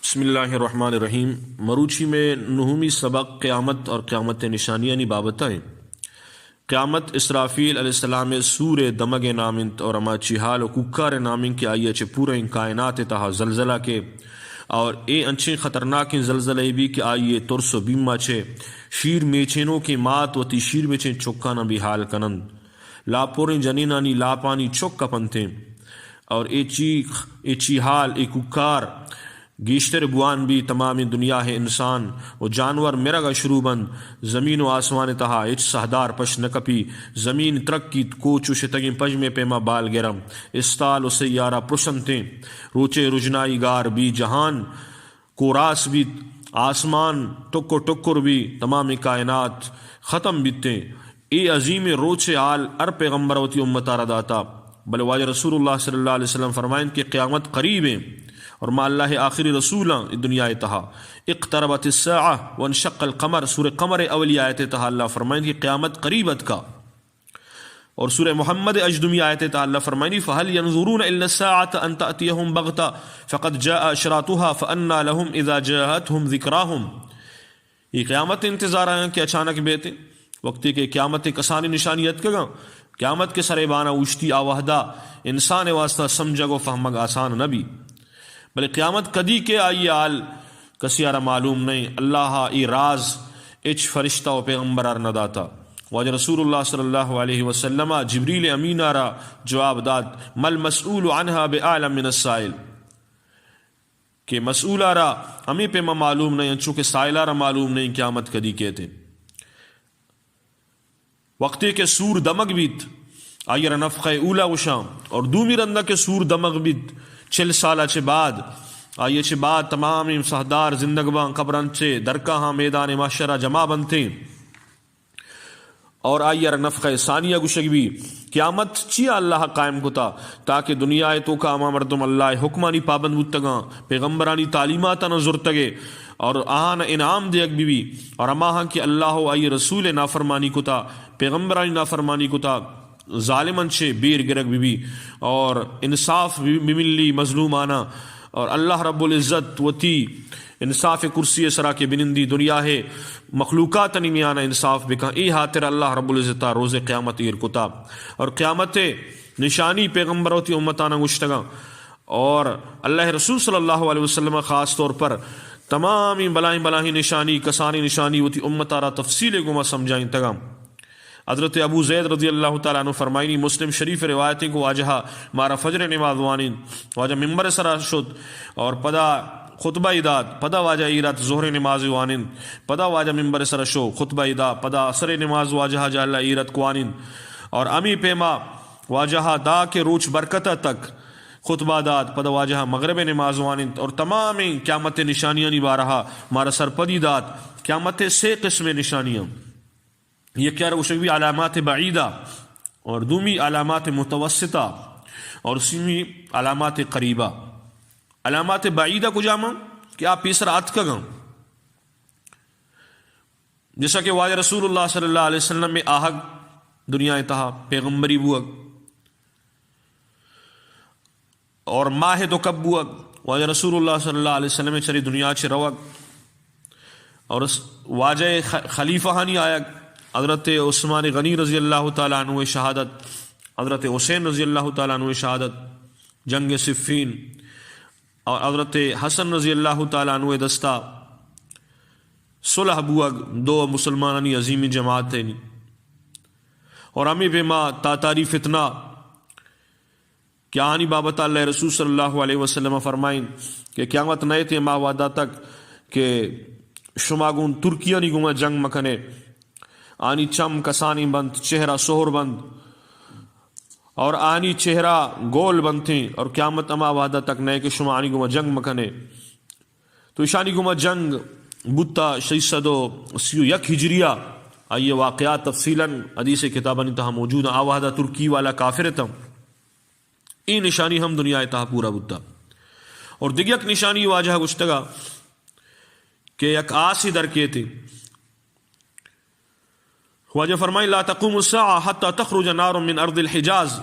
بسم اللہ الرحمن الرحیم. مروچی میں نہومی سبق قیامت اور قیامت نشانیانی بابتائیں. قیامت اسرافیل علیہ السلام سور دمگ نامنت اور اما چیحال و ککار نامن کے آئیے چے پورے کائنات تہا زلزلہ کے اور اے انچیں خطرناک زلزلہ بھی کہ آئیے ترس و بیمہ چے شیر میچینوں کے مات و تی شیر میچیں چکانا بھی حال کنند لاپوریں جنینانی لاپانی چک کپنتیں اور اے چیحال اے ککار گیشتر بوان بھی تمام دنیا ہے انسان و جانور مرگا شروع بند زمین و آسمان تہا اچ سہدار پش نکپی زمین ترکی کوچو شتگیں پج میں پیما بال گرم استال و سیارہ پرشنتیں روچے رجنائی گار بھی جہان کوراس بھی آسمان ٹکر ٹکر بھی تمام کائنات ختم بیتے اے عظیم روچے آل ار پیغمبروتی امت آرداتا بلے واجہ رسول اللہ صلی اللہ علیہ وسلم فرمائیں کہ قیامت قریب ہیں اور ما اللہ آخری رسولاں دنیا تہا اقتربت الساعہ وانشق القمر سورہ قمر اولی آیت تہا اللہ فرمائیں کہ قیامت قریبت کا اور سورہ محمد اجدمی آیت تہا اللہ فرمائیں فَهَلْ يَنظُرُونَ إِلَّا السَّاعَةَ أَن تَأْتِيَهُمْ بَغْتَةً فَقَدْ جَاءَ أَشْرَاطُهَا فَأَنَّىٰ لَهُمْ إِذَا جَاءَتْهُمْ ذِكْرَاهُمْ. یہ قیامت انتظار آئیں کہ اچانک بیتے وقتی کہ قیامت کسانی نشانیت کا قیامت کے سرے بانا اوشتی آوہدہ انسان واسطہ سمجھگ و فہمگ آسان نبی بلے قیامت کدی کے آئی آل کسیارہ معلوم نہیں اللہ ای راز اچ فرشتہ و پیغمبرار نداتا واجہ رسول اللہ صلی اللہ علیہ وسلم جبریل امین را جواب داد مل مسئول عنہا بعالم من السائل کہ مسئول را ہمیں پہ معلوم نہیں چونکہ سائلہ را معلوم نہیں قیامت کدی کہتے وقتی کے سور دمگ بیت آئی نفخ اولا وشام اور دومی رندہ کے سور دمگ بیت 40 سالہ چے بعد آئیے چے بعد تمام سہدار زندگبان قبرن چے درکاہاں میدان محشرہ جمع بنتے اور آئیے نفخ ثانیہ گشگ بھی قیامت چیا اللہ قائم کتا تاکہ دنیا تو کا اما مردم اللہ حکمانی پابند بودتگاں پیغمبرانی تعلیماتا نظرتگے اور آہاں انعام دیگ بھی اور اماہاں کہ اللہ آئی رسول نافرمانی کتا پیغمبرانی نافرمانی کتا ظالمن چھے بیر گرگ بھی اور انصاف بھی ملی مظلومانہ اور اللہ رب العزت وتی انصاف کرسی سرا کے بنندی دنیا ہے مخلوقات نمیانا انصاف بکا ای حاطر اللہ رب العزت روز قیامت ایر کتا اور قیامت نشانی پیغمبروتی امتانا گشتگا اور اللہ رسول صلی اللہ علیہ وسلم خاص طور پر تمامی بلائیں نشانی کسانی نشانی وتی امتارا تفصیل گما سمجھائیں تگا. حضرت ابو زید رضی اللہ تعالیٰ عنہ فرمائنی مسلم شریف روایتیں کو واجہا مارا فجر نماز وانین واجہ ممبر سرا شد اور پدا خطبہ ایداد پدا واجہ ایرات ظہر نماز وانین پدا واجہ ممبر سرا شو خطبہ ایداد پدا عصر نماز واجہا جا اللہ ایرات کوانین اور امی پیما واجہا دا کے روچ برکتہ تک خطبہ داد پدا واجہا مغرب نماز وانین اور تمام قیامت نشانیاں بارہا مارا سر پدی داد قیامت 6 قسم نشانیاں یہ کیا روشوی علامات بعیدہ اور دومی علامات متوسطہ اور سیمی علامات قریبہ. علامات بعیدہ کو جامع کہ آپ پیسر آت کا گاں جیسا کہ واجہ رسول اللہ صلی اللہ علیہ وسلم میں آہگ دنیا تہا پیغمبری بوگ اور ماہ دو کب بوگ واجہ رسول اللہ صلی اللہ علیہ وسلم چری دنیا چھ روگ اور واجہ خلیفہ ہانی آیگ حضرت عثمان غنی رضی اللہ تعالیٰ عنہ شہادت حضرت حسین رضی اللہ تعالیٰ عنہ شہادت جنگ صفین اور حضرت حسن رضی اللہ تعالیٰ عنہ دستہ صلح بوگ 2 مسلمانانی عظیم جماعت ہیں اور ہمیں بما تاتاری فتنہ کیا آنی بابت اللہ رسول صلی اللہ علیہ وسلم فرمائیں کہ قیامت نئے تھے ماہ وعدہ تک کہ شماگون ترکیہ نہیں گوما جنگ مکنے آنی چم کسانی بند چہرہ سہر بند اور آنی چہرہ گول بند تھیں اور قیامت اما وعدہ تک نئے کہ شما آنی گما جنگ مکنے تو اشانی گما جنگ بتا 631 ہجریہ آئیے واقعات تفصیلاً حدیث کتابہ تہا موجود آوہدہ ترکی والا کافر تھا ای نشانی ہم دنیا تہا پورا بتا اور دیگر نشانی واجہ گشتگا کہ یک آسی در کے تھے واجہ فرمائی لا تقوم الساعة حتى تخرج نار من ارض الحجاز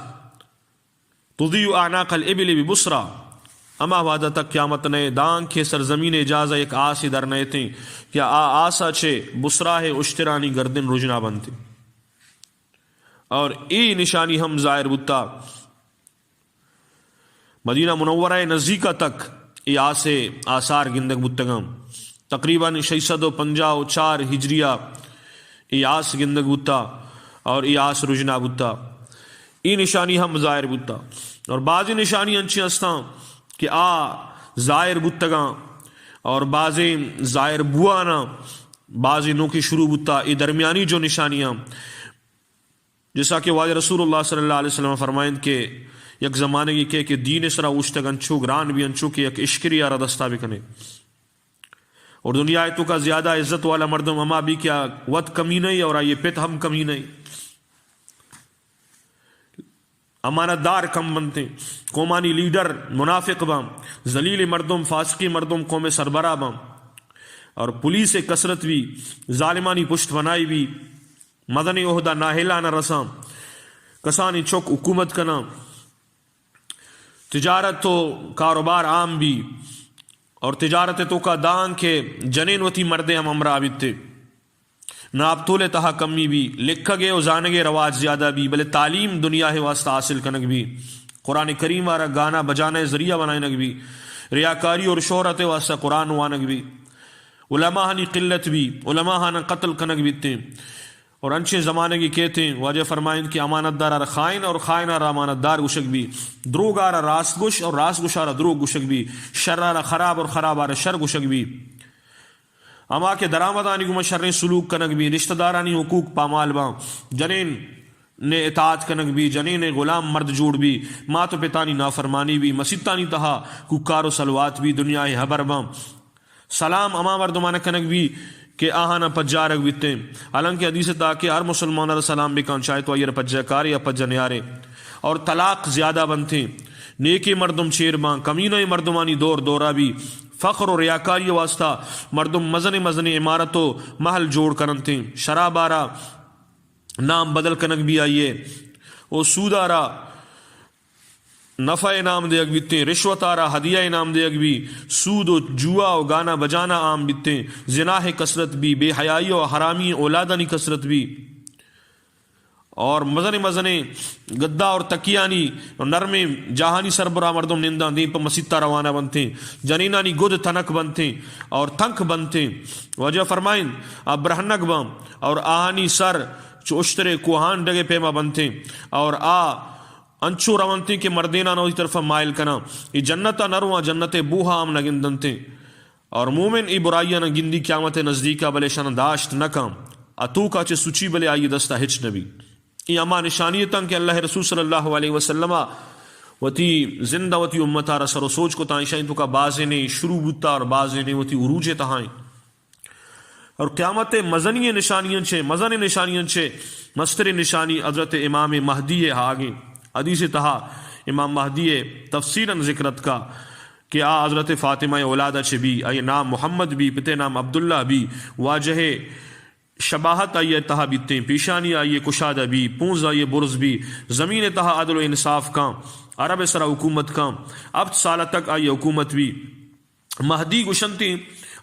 تضيء اعناق الابل ببصرى اما وعدہ تک قیامت نے دان کے سرزمین اجازہ ایک آسی در نئے تھیں کیا آسا چھے بسراہ اشترانی گردن رجنا بنتے اور ای نشانی ہم ظاہر بتا مدینہ منورہ نزدیکہ تک ای آسے آثار گندگ بتگم تقریباً 654 ہجریہ ای آس گندگ بتا اور ای آس رجنا بتا ای نشانی ہم ظاہر بتا اور بعضی نشانی انچی ہستاں کہ ظاہر بتگاں اور بعضی ظاہر بوانا بعضی نو کی شروع بتا ای درمیانی جو نشانیاں جیسا کہ واجہ رسول اللہ صلی اللہ علیہ وسلم فرمائیں کہ یک زمانے کی کہ دین سرا اوشتگ انچو گران بھی انچو کہ یک اشکری آرہ دستا بکنے اور دنیا تو کا زیادہ عزت والا مردم اما بھی کیا وقت کمی نہیں اور یہ پت ہم کمی نہیں امانت دار کم بنتے قومانی لیڈر منافق بام ذلیل مردم فاسقی مردم قوم سربراہ بام اور پولیس کثرت بھی ظالمانی پشت بنائی بھی مدنی عہدہ ناہلا نہ رسام کسانی چوک حکومت کا نام تجارت تو کاروبار عام بھی اور تجارت تو کا دان کے جنین وتی مردے ہم امرا بیتے ناب تولے تہا کمی بھی لکھا گئے و زانگے رواج زیادہ بھی بلے تعلیم دنیا ہے واسطہ حاصل کنگ بھی قرآن کریم وارا گانا بجانا ذریعہ بنائنگ بھی ریاکاری اور شہرت واسطہ قرآن وانگ بھی علماء ہنی قلت بھی علماء ہانا قتل کنگ بیتے اور انچے زمانے کی کہتے ہیں واجہ فرمائیں کہ امانت دار خائن اور خائن آرہ امانت دار گشک بھی دروگ آرہ راست گش اور راست گش آرہ دروگ گشک بھی شر آرہ خراب اور خراب آرہ شر گشک بھی اما کے درآمد آنی گمہ شرین سلوک کنگ بھی رشتہ دارانی حقوق پامال باں جنین نے اطاعت کنگ بھی جنین غلام مرد جوڑ بھی ماں تو پتانی نافرمانی بھی مسیطانی تہا ککار و سلوات بھی دنیا حبر باں سلام اما مردمان کنگ بھی کہ آہانا پجارک بیتے حالانکہ حدیث تا کہ ہر مسلمان علیہ السلام بکان چاہے تو آئیر پجہ کار یا پجہ نیارے اور طلاق زیادہ بنتے نیکی مردم چیر بان کمینہ مردمانی دور دورہ بھی فخر و ریاکاری واسطہ مردم مزن عمارت و محل جوڑ کرنتے شراب آرہ نام بدل کنک بھی آئیے او سود آرہ نفع انعام دے اگ بیتے رشوت آرہ ہدیہ انعام دے اگ بھی سود و جوا و گانا بجانا عام بیتے زناح کثرت بھی بے حیائی و حرامی اولادانی کثرت بھی اور مزنے گدہ اور تکیانی اور نرم جہانی سربراہ مردم نندہ دیں پہ مسیطہ روانہ بنتے جنینانی گد تنک بنتے اور تنک بنتے وجہ فرمائیں اب برہنک بام اور آہانی سر چوشترے کوہان ڈگے پیما بنتے اور انچو روانتی کے مردینہ نو طرف مائل کنا ای جنتا نروا جنت بوہا ہم نگندنتے اور مومن ای برائیہ نہ گندی قیامت نزدیکا بلے شان داشت نکام اتو کا چے سچی بلے آئی دستا ہچ نبی ای اما نشانیتاں کہ اللہ رسول صلی اللہ علیہ وسلم وتی زندہ وتی امتا رسر و سوچ کو تائشائیں تو کا بازے نے شروع بوتا اور بازے نے وتی عروج تہائیں اور قیامت مزنی نشانیاں چھے مستر نشانی حضرت امام مہدی آگے حدیث تہا امام مہدی تفسیراً ذکرت کا کہ حضرت فاطمہ اولادہ چھے بھی آئیے نام محمد بھی پتے نام عبداللہ بھی واجہ شباہت آئیے تہا بیتے پیشانی آئیے کشادہ بھی پونز آئیے برز بھی زمین تہا عدل و انصاف کا عرب سرا حکومت کا اب سالہ تک آئیے حکومت بھی مہدی گشنتی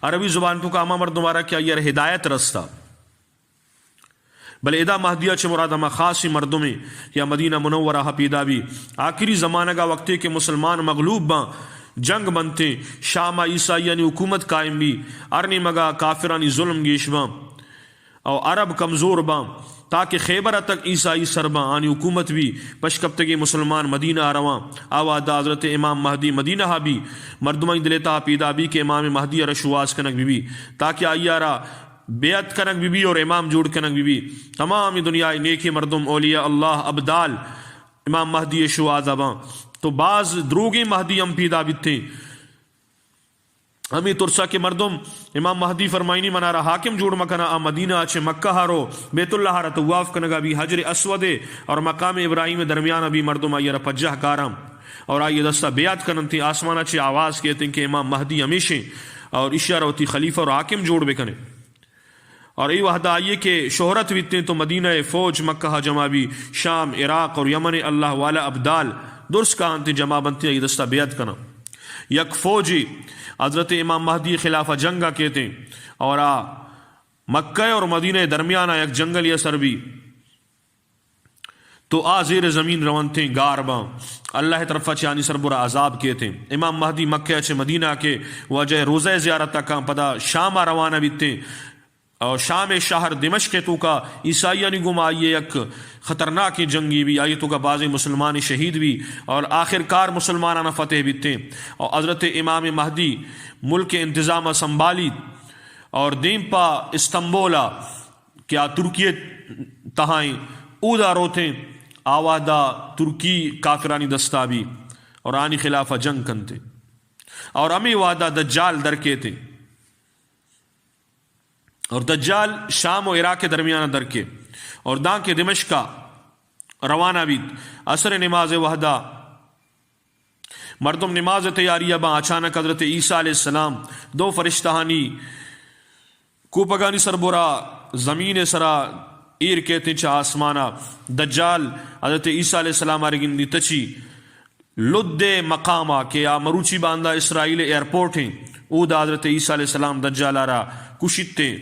عربی زبان تو کا اما مردمارا کیا یہ ہدایت رستہ بل ادا مہدیہ چھ مراد ہما خاصی مردمیں یا مدینہ منورہ پیدا بھی آخری زمانہ کا وقتے کہ مسلمان مغلوب باں جنگ بنتے شام عیسائیانی حکومت قائم بھی ارنی مگا کافرانی ظلم گیش باں اور عرب کمزور باں تاکہ خیبرہ تک عیسائی سرباں آنی حکومت بھی پشکپتگی مسلمان مدینہ آرواں آوادہ حضرت امام مہدی مدینہ بھی مردمائی دلیتا پیدا بھی کہ امام مہدی رشواز کنک بھی تاکہ آئیارہ بیعت کنک بھی اور امام جوڑ کنک بھی تمام دنیا نیکی مردم اولیاء اللہ ابدال امام مہدی شواز آباں تو بعض دروگی مہدی ہم پیدا بیتے ہمیں ترسا کے مردم امام مہدی فرمائنی منارا حاکم جوڑ مکنا مدینہ اچھے مکہ ہارو بیت اللہ ہارا تواف کنگا بھی حجر اسود اور مقام ابراہیم درمیان بھی مردم آئیے پجہ کارم اور آئیے دستہ بیعت کنن تھی آسمان اچھے آواز کہتے ہیں کہ امام مہدی ہمیشہ اور اشارہ ہوتی خلیفہ اور حاکم جوڑ بکنے اور ای وحدہ آئیے کہ شہرت بیتنے تو مدینہ فوج مکہ جمع بھی شام عراق اور یمن اللہ والا ابدال درست کا انتی جمع بنتی ہے دستہ بیعت کنا یک فوجی حضرت امام مہدی خلاف جنگا کہتے اور مکہ اور مدینہ درمیانہ یک جنگل یا سر بھی تو زیر زمین رون تھے گارباں اللہ طرف چانی سر برا عذاب کے تھے. امام مہدی مکہ چھ مدینہ کے وجہ روزہ زیارت کا پدا شام روانہ بھی تھے اور شام شہر دمشق تو کا عیسائیانی گما آئیے یک خطرناک جنگی بھی آئیے تو کا بعض مسلمان شہید بھی اور آخر کار مسلمانانہ فتح بھی تھے. اور حضرت امام مہدی ملک انتظام سنبھالی اور دیم پا استنبولا کیا ترکی تہائیں اودا روتے آوادہ ترکی کافرانی دستا بھی اور آنی خلاف جنگ کنتے اور امی وعدہ دجال درکے تھے اور دجال شام و عراق کے درمیانہ درکے اور داں کے دمشق کا روانہ بھی عصر نماز وحدہ مردم نماز تیاری ابا اچانک حضرت عیسیٰ علیہ السلام دو فرشتہانی کوپگانی سربرا زمین سرا ایر کہتے چا آسمانا دجال حضرت عیسیٰ علیہ السلام آرگندی تچی لد مقامہ کہ مروچی باندہ اسرائیل ایئرپورٹ ہیں او دا حضرت عیسیٰ علیہ السلام دجال آرہ کشتے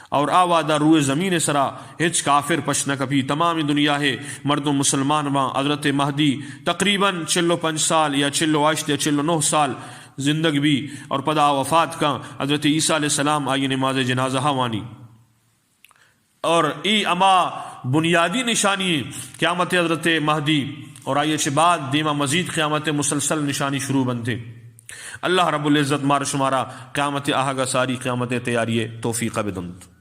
اور آوادہ روئے زمین سرا ہچ کافر پشنہ کبھی تمام دنیا ہے مردم مسلمان ماں حضرت مہدی تقریباً 45 سال یا 48 یا 49 سال زندگی بھی اور پدا وفات کا حضرت عیسیٰ علیہ السلام آئی نماز جنازہ وانی اور ای اما بنیادی نشانی قیامت حضرت مہدی اور آئیے چھ بعد دیما مزید قیامت مسلسل نشانی شروع بنتے. اللہ رب العزت مار شمارا قیامت آہگا ساری قیامت تیاری توفیق بدند.